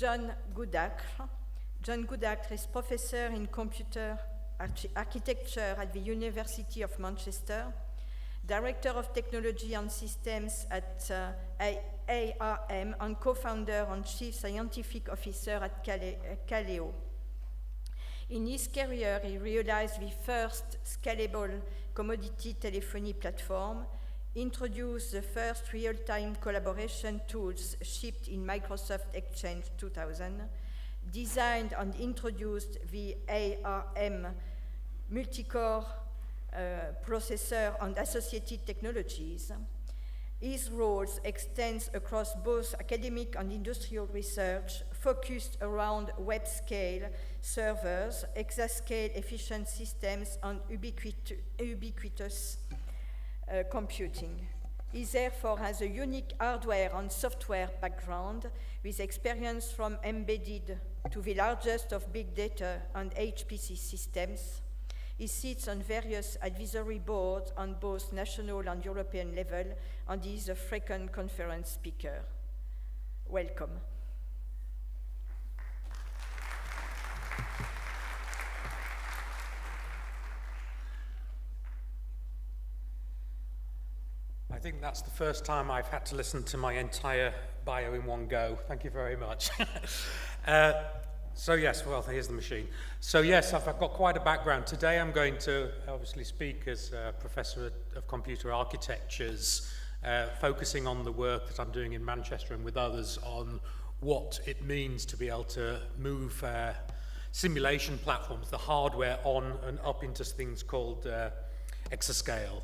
John Goodacre. John Goodacre is professor in computer architecture at the University of Manchester, director of technology and systems at ARM, and co-founder and chief scientific officer at Kaleao. In his career, he realized the first scalable commodity telephony platform, introduced the first real-time collaboration tools shipped in Microsoft Exchange 2000, designed and introduced the ARM MPCore processor and associated technologies. His roles extend across both academic and industrial research, focused around web-scale servers, exascale efficient systems, and ubiquitous computing. He therefore has a unique hardware and software background with experience from embedded to the largest of big data and HPC systems. He sits on various advisory boards on both national and European level, and he is a frequent conference speaker. Welcome. I think that's the first time I've had to listen to my entire bio in one go. Thank you very much. So yes, well, here's the machine. So yes, I've got quite a background. Today I'm going to obviously speak as a Professor of Computer Architectures, focusing on the work that I'm doing in Manchester and with others on what it means to be able to move simulation platforms, the hardware, on and up into things called exascale.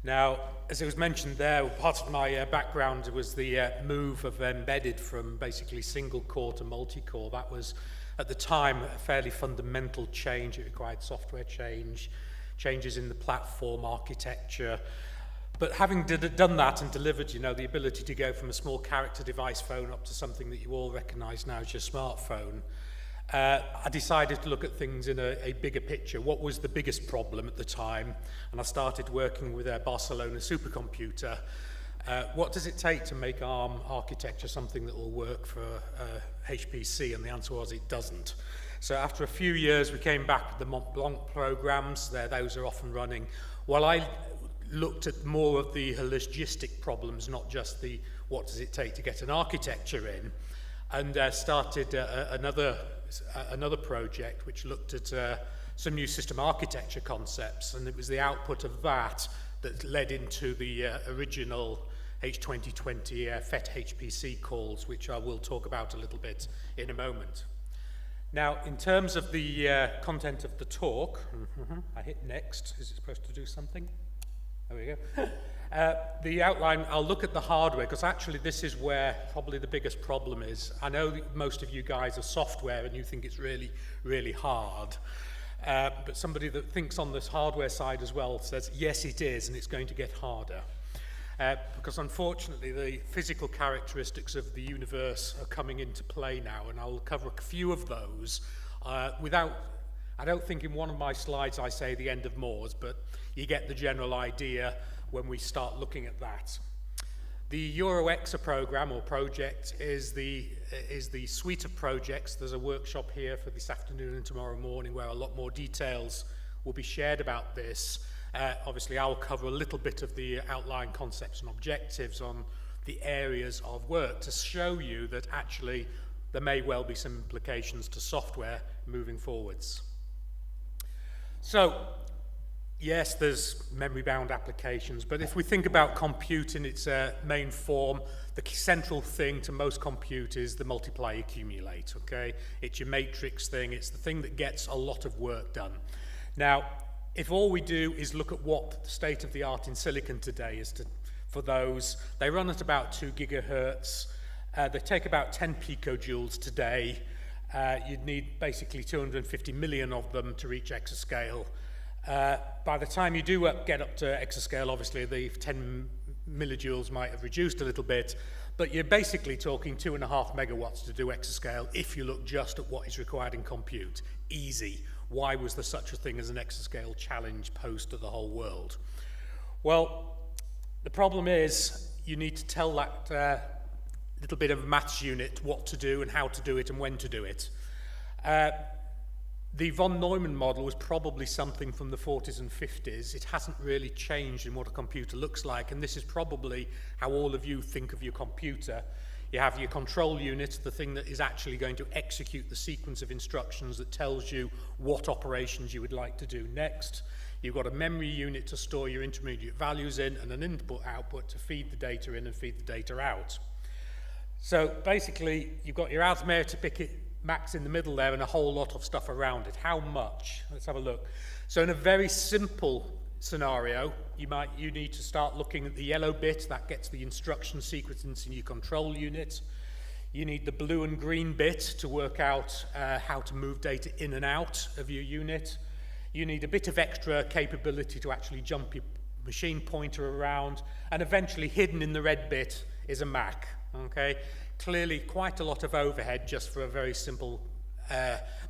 Now, as it was mentioned there, part of my background was the move of embedded from basically single core to multi-core. That was, at the time, a fairly fundamental change. It required software changes in the platform architecture. But having done that and delivered, the ability to go from a small character device phone up to something that you all recognize now as your smartphone, I decided to look at things in a bigger picture. What was the biggest problem at the time? And I started working with a Barcelona supercomputer. What does it take to make ARM architecture something that will work for HPC? And the answer was it doesn't. So after a few years, we came back with the Mont Blanc programs. Those are off and running. While I looked at more of the logistic problems, not just the what does it take to get an architecture in, and started another project which looked at some new system architecture concepts, and it was the output of that led into the original H2020 FET HPC calls, which I will talk about a little bit in a moment. Now, in terms of the content of the talk, I hit next. Is it supposed to do something? There we go. The outline, I'll look at the hardware, because actually this is where probably the biggest problem is. I know that most of you guys are software and you think it's really, really hard. But somebody that thinks on this hardware side as well says, yes, it is, and it's going to get harder. Because unfortunately, the physical characteristics of the universe are coming into play now, and I'll cover a few of those I don't think in one of my slides I say the end of Moore's, but you get the general idea when we start looking at that. The EuroExa program or project is the suite of projects. There's a workshop here for this afternoon and tomorrow morning where a lot more details will be shared about this. Obviously, I'll cover a little bit of the outline concepts and objectives on the areas of work to show you that actually there may well be some implications to software moving forwards. So, yes, there's memory-bound applications, but if we think about compute in its main form, the central thing to most compute is the multiply accumulate, okay? It's your matrix thing. It's the thing that gets a lot of work done. Now, if all we do is look at what the state of the art in silicon today is for those, they run at about 2 gigahertz. They take about 10 picojoules today. You'd need basically 250 million of them to reach exascale. By the time you do get up to exascale, obviously the 10 millijoules might have reduced a little bit, but you're basically talking 2.5 megawatts to do exascale if you look just at what is required in compute. Easy. Why was there such a thing as an exascale challenge posed to the whole world? Well, the problem is you need to tell that little bit of a maths unit, what to do and how to do it and when to do it. The von Neumann model was probably something from the 40s and 50s. It hasn't really changed in what a computer looks like, and this is probably how all of you think of your computer. You have your control unit, the thing that is actually going to execute the sequence of instructions that tells you what operations you would like to do next. You've got a memory unit to store your intermediate values in, and an input-output to feed the data in and feed the data out. So basically, you've got your arithmetic max in the middle there and a whole lot of stuff around it. How much? Let's have a look. So in a very simple scenario, you need to start looking at the yellow bit that gets the instruction sequence in your control unit. You need the blue and green bit to work out how to move data in and out of your unit. You need a bit of extra capability to actually jump your machine pointer around, and eventually hidden in the red bit is a Mac. Okay, clearly quite a lot of overhead just for a very simple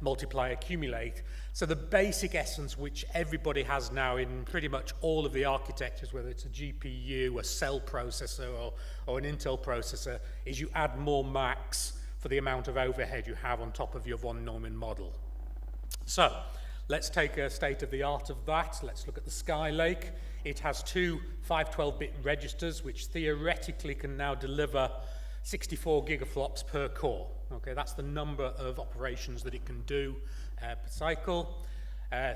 multiply accumulate. So the basic essence which everybody has now in pretty much all of the architectures, whether it's a GPU, a cell processor, or an Intel processor, is you add more Macs for the amount of overhead you have on top of your von Neumann model. So let's take a state of the art of that. Let's look at the Skylake. It has two 512-bit registers which theoretically can now deliver 64 gigaflops per core. Okay, that's the number of operations that it can do per cycle.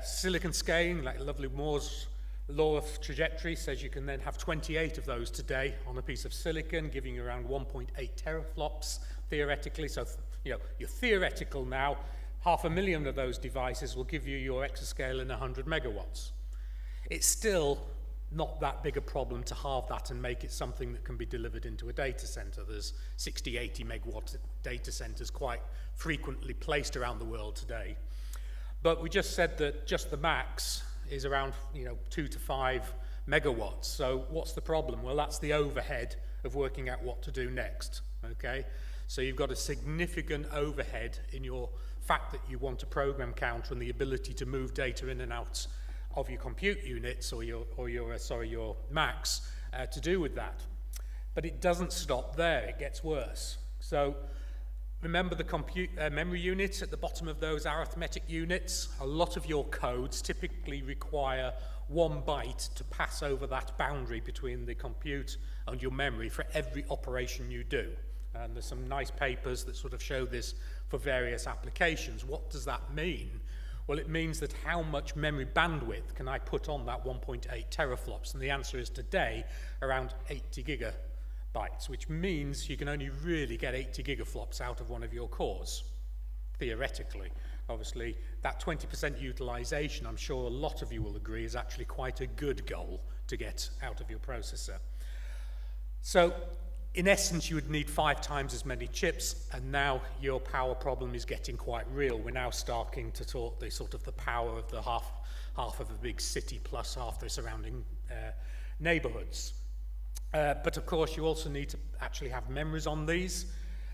Silicon scaling, like lovely Moore's law of trajectory, says you can then have 28 of those today on a piece of silicon, giving you around 1.8 teraflops theoretically. So, you know, you're theoretical now. 500,000 of those devices will give you your exascale in 100 megawatts. It's still not that big a problem to halve that and make it something that can be delivered into a data center. There's 60, 80 megawatt data centers quite frequently placed around the world today. But we just said that just the max is around 2 to 5 megawatts. So what's the problem? Well, that's the overhead of working out what to do next. Okay, so you've got a significant overhead in your fact that you want a program counter and the ability to move data in and out of your compute units or your Macs to do with that. But it doesn't stop there, it gets worse. So remember the memory units at the bottom of those arithmetic units? A lot of your codes typically require 1 byte to pass over that boundary between the compute and your memory for every operation you do. And there's some nice papers that sort of show this for various applications. What does that mean? Well, it means that how much memory bandwidth can I put on that 1.8 teraflops? And the answer is today around 80 gigabytes, which means you can only really get 80 gigaflops out of one of your cores, theoretically. Obviously, that 20% utilization, I'm sure a lot of you will agree, is actually quite a good goal to get out of your processor. So, in essence, you would need 5 times as many chips, and now your power problem is getting quite real. We're now starting to talk the sort of the power of the half of a big city plus half the surrounding neighborhoods. But of course, you also need to actually have memories on these.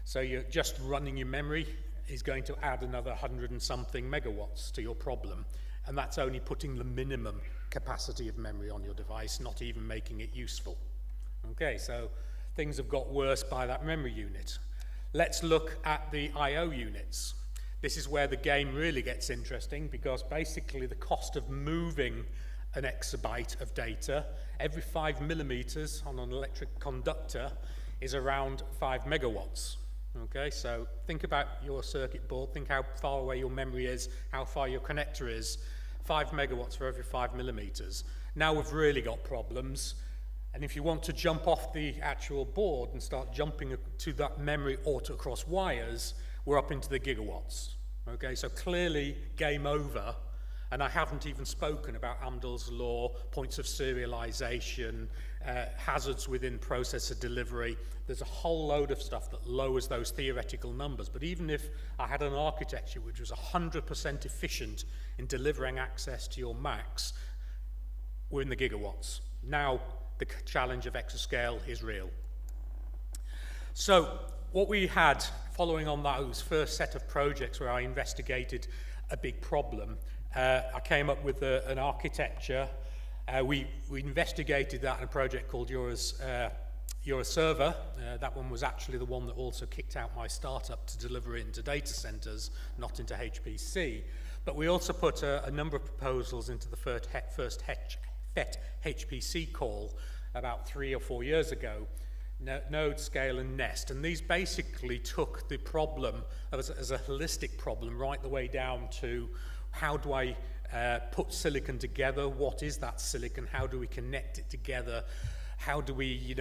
So you're just running your memory is going to add another 100 and something megawatts to your problem. And that's only putting the minimum capacity of memory on your device, not even making it useful. Okay, so things have got worse by that memory unit. Let's look at the I/O units. This is where the game really gets interesting, because basically the cost of moving an exabyte of data every 5 millimeters on an electric conductor is around 5 megawatts. Okay, so think about your circuit board, think how far away your memory is, how far your connector is. 5 megawatts for every 5 millimeters. Now we've really got problems. And if you want to jump off the actual board and start jumping to that memory or to across wires, we're up into the gigawatts. Okay, so clearly game over. And I haven't even spoken about Amdahl's law, points of serialization, hazards within processor delivery. There's a whole load of stuff that lowers those theoretical numbers. But even if I had an architecture which was 100% efficient in delivering access to your Macs, we're in the gigawatts. Now, the challenge of exascale is real. So what we had following on those first set of projects where I investigated a big problem, I came up with an architecture. We investigated that in a project called you're a server. That one was actually the one that also kicked out my startup to deliver it into data centers, not into HPC. But we also put a number of proposals into the first FET HPC call about 3 or 4 years ago, Node, Scale, and Nest. And these basically took the problem as a holistic problem right the way down to how do I put silicon together? What is that silicon? How do we connect it together? How do we,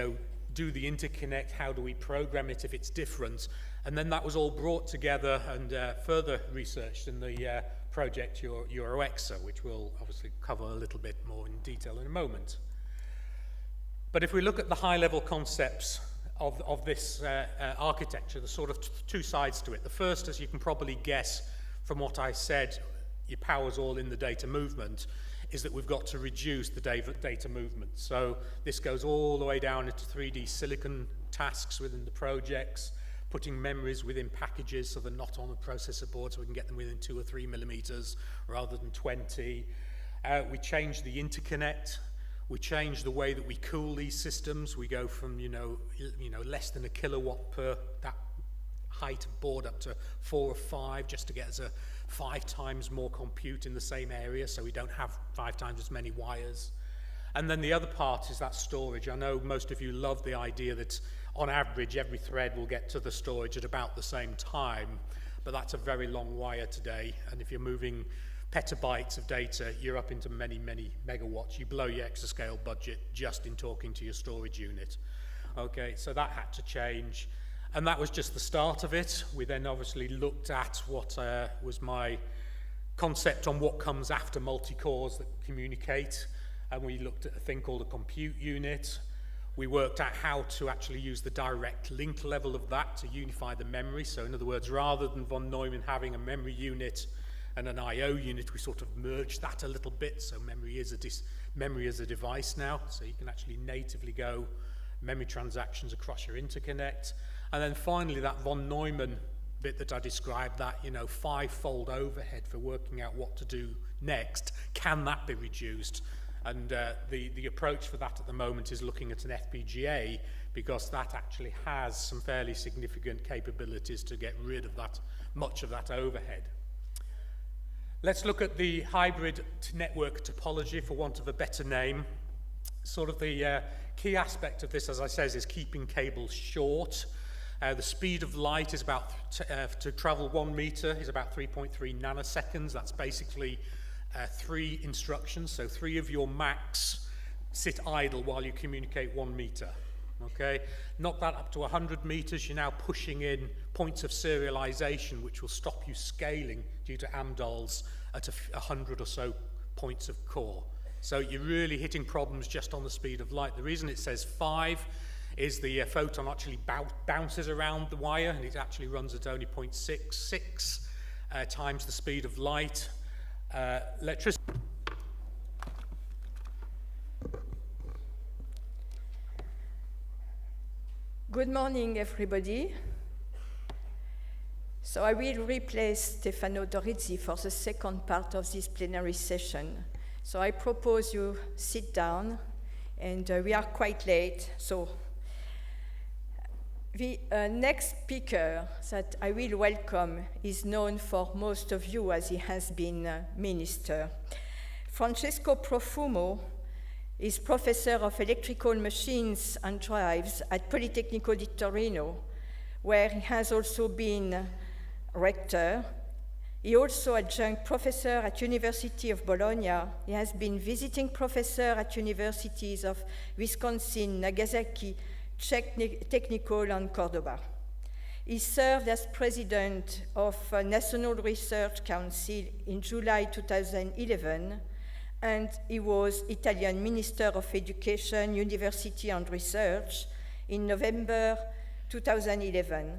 do the interconnect? How do we program it if it's different? And then that was all brought together and further researched in the project EuroExa, which we'll obviously cover a little bit more in detail in a moment. But if we look at the high-level concepts of this architecture, there's sort of two sides to it. The first, as you can probably guess from what I said, your power's all in the data movement, is that we've got to reduce the data movement. So this goes all the way down into 3D silicon tasks within the projects, putting memories within packages so they're not on a processor board, so we can get them within 2 or 3 millimeters rather than 20. We change the interconnect. We change the way that we cool these systems. We go from less than a kilowatt per that height of board up to 4 or 5, just to get us a 5 times more compute in the same area, so we don't have 5 times as many wires. And then the other part is that storage. I know most of you love the idea that on average every thread will get to the storage at about the same time, but that's a very long wire today, and if you're moving petabytes of data, you're up into many, many megawatts. You blow your exascale budget just in talking to your storage unit. Okay, so that had to change. And that was just the start of it. We then obviously looked at what was my concept on what comes after multicores that communicate. And we looked at a thing called a compute unit. We worked out how to actually use the direct link level of that to unify the memory. So in other words, rather than von Neumann having a memory unit and an I/O unit, we sort of merged that a little bit. So memory is a device now. So you can actually natively go memory transactions across your interconnect. And then finally, that von Neumann bit that I described, that 5-fold overhead for working out what to do next, can that be reduced? And the approach for that at the moment is looking at an FPGA, because that actually has some fairly significant capabilities to get rid of that, much of that overhead. Let's look at the hybrid network topology, for want of a better name. Sort of the key aspect of this, as I said, is keeping cables short. The speed of light is about, to travel 1 meter, is about 3.3 nanoseconds. That's basically 3 instructions, so 3 of your Macs sit idle while you communicate 1 meter. Okay, knock that up to 100 meters, you're now pushing in points of serialization, which will stop you scaling due to AMDALs at 100 or so points of core. So you're really hitting problems just on the speed of light. The reason it says 5 is the photon actually bounces around the wire, and it actually runs at only 0.66 times the speed of light. Electricity. Good morning, everybody. So I will replace Stefano Dorizzi for the second part of this plenary session. So I propose you sit down, and we are quite late. So the next speaker that I will welcome is known for most of you as he has been minister. Francesco Profumo is professor of electrical machines and drives at Politecnico di Torino, where he has also been rector. He also adjunct professor at University of Bologna. He has been visiting professor at universities of Wisconsin, Nagasaki, Czech Technical, and Cordoba. He served as president of National Research Council in July 2011, and he was Italian Minister of Education, University and Research in November 2011.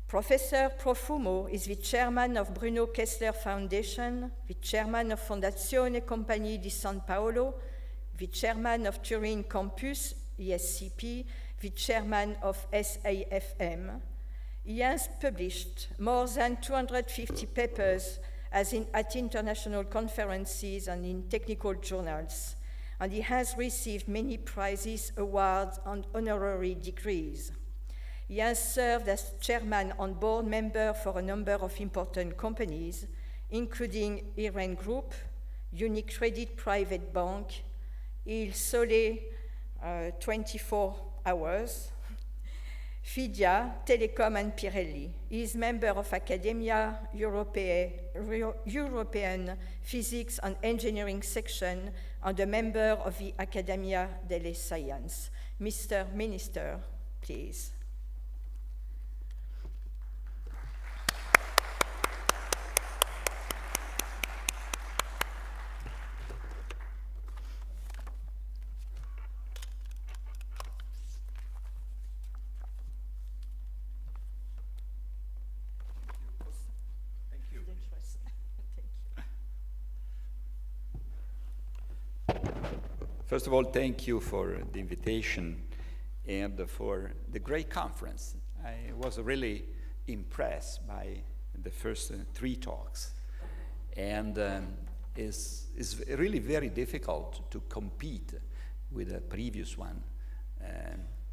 Professor Profumo is the chairman of Bruno Kessler Foundation, the chairman of Fondazione Compagnie di San Paolo, the chairman of Turin Campus, ESCP, the chairman of SAFM. He has published more than 250 papers at international conferences and in technical journals, and he has received many prizes, awards, and honorary degrees. He has served as chairman and board member for a number of important companies, including Iran Group, UniCredit Private Bank, Il Sole 24 Hours, Fidia, Telecom, and Pirelli. He is member of Academia European Physics and Engineering section and a member of the Accademia delle Scienze. Mr. Minister, please. First of all, thank you for the invitation and for the great conference. I was really impressed by the first 3 talks. And it's really very difficult to compete with the previous one.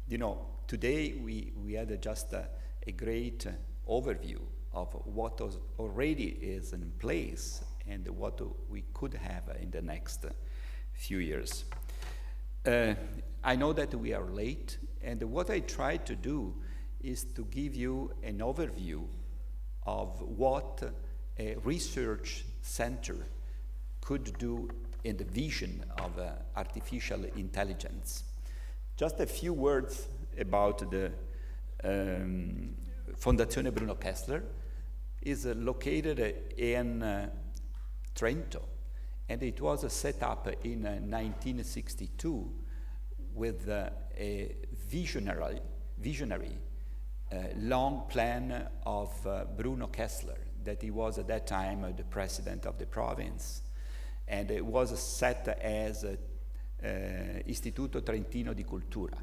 You know, today we had just a great overview of what already is in place and what we could have in the next few years. I know that we are late, and what I tried to do is to give you an overview of what a research center could do in the vision of artificial intelligence. Just a few words about the Fondazione Bruno Kessler. Is located in Trento, and it was set up in 1962 with a visionary long plan of Bruno Kessler, that he was at that time the president of the province, and it was set as Istituto Trentino di Cultura.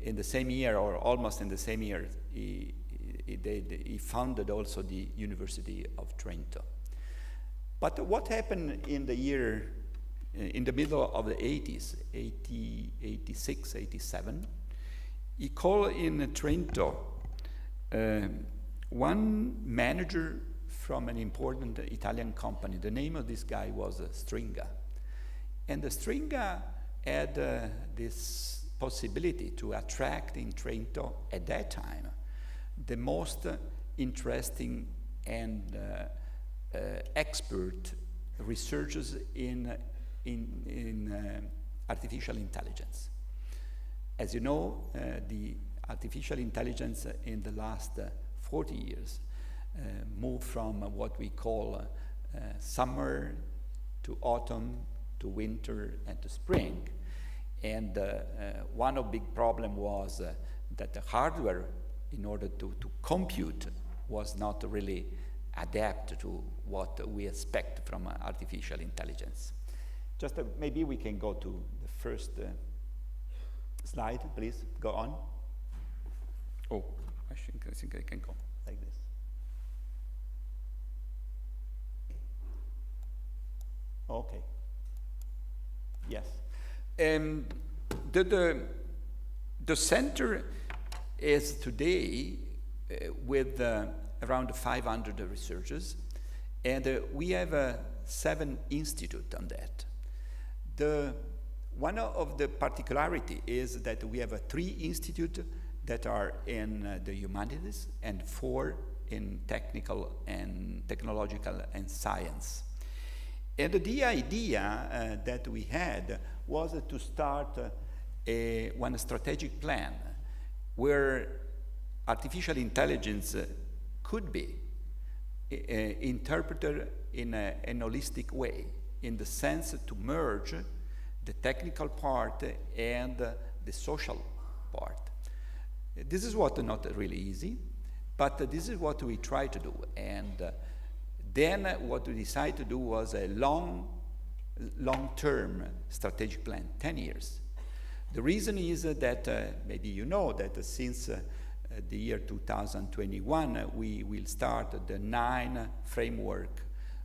In the same year, or almost in the same year, he founded also the University of Trento. But what happened in the year, in the middle of the 80s, 86, 87, he called in Trento one manager from an important Italian company. The name of this guy was Stringa. And the Stringa had this possibility to attract in Trento at that time the most interesting and expert researchers in artificial intelligence. As you know, the artificial intelligence in the last 40 years moved from what we call summer to autumn to winter and to spring. And one of the big problem was that the hardware, in order to compute, was not really adapted to what we expect from artificial intelligence. Just maybe we can go to the first slide, please. Go on. Oh, I think I can go like this. Okay. Yes. The center is today with around 500 researchers, and we have 7 institutes on that. One of the particularity is that we have 3 institutes that are in the humanities and 4 in technical and technological and science. And the idea that we had was to start one strategic plan where artificial intelligence could be interpreted in an holistic way, in the sense to merge the technical part and the social part. This is what not really easy, but this is what we try to do. And then what we decided to do was a long-term strategic plan, 10 years. The reason is that maybe you know that since the year 2021, we will start the 9 framework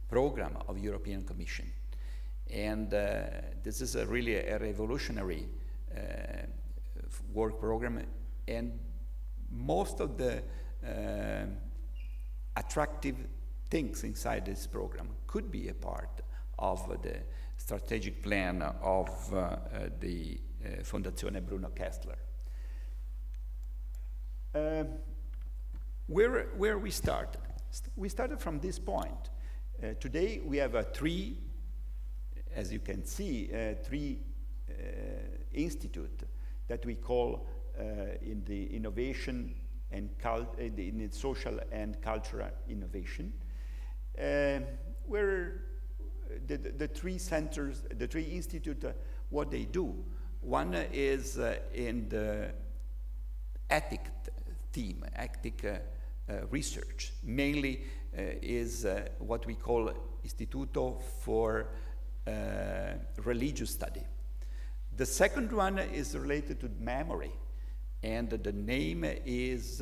program of European Commission. And this is really a revolutionary work program, and most of the attractive things inside this program could be a part of the strategic plan of the Fondazione Bruno Kessler. Where we started? We started from this point. Today we have three, as you can see, three institutes that we call in the innovation and in the social and cultural innovation, where the three centers, the three institutes, what they do. One is in the ethic theme, ethic research. Mainly is what we call Istituto for Religious Study. The second one is related to memory, and the name is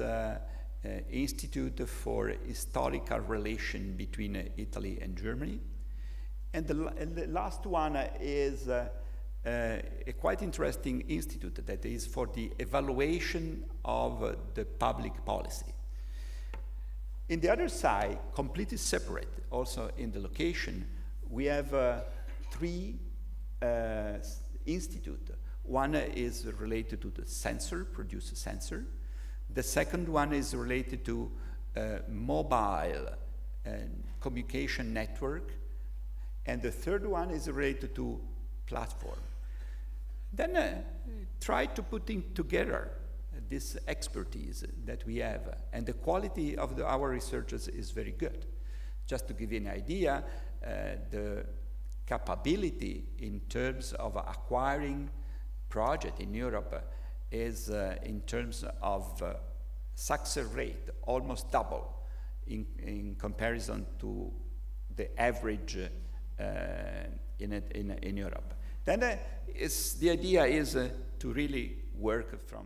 Institute for Historical Relation between Italy and Germany. And the last one is a quite interesting institute that is for the evaluation of the public policy. In the other side, completely separate, also in the location, we have three institutes. One is related to the sensor, produce a sensor. The second one is related to mobile communication network. And the third one is related to platform. Then try to put together this expertise that we have, and the quality of our researchers is very good. Just to give you an idea, the capability in terms of acquiring project in Europe is in terms of success rate almost double in comparison to the average in Europe. Then the idea is to really work from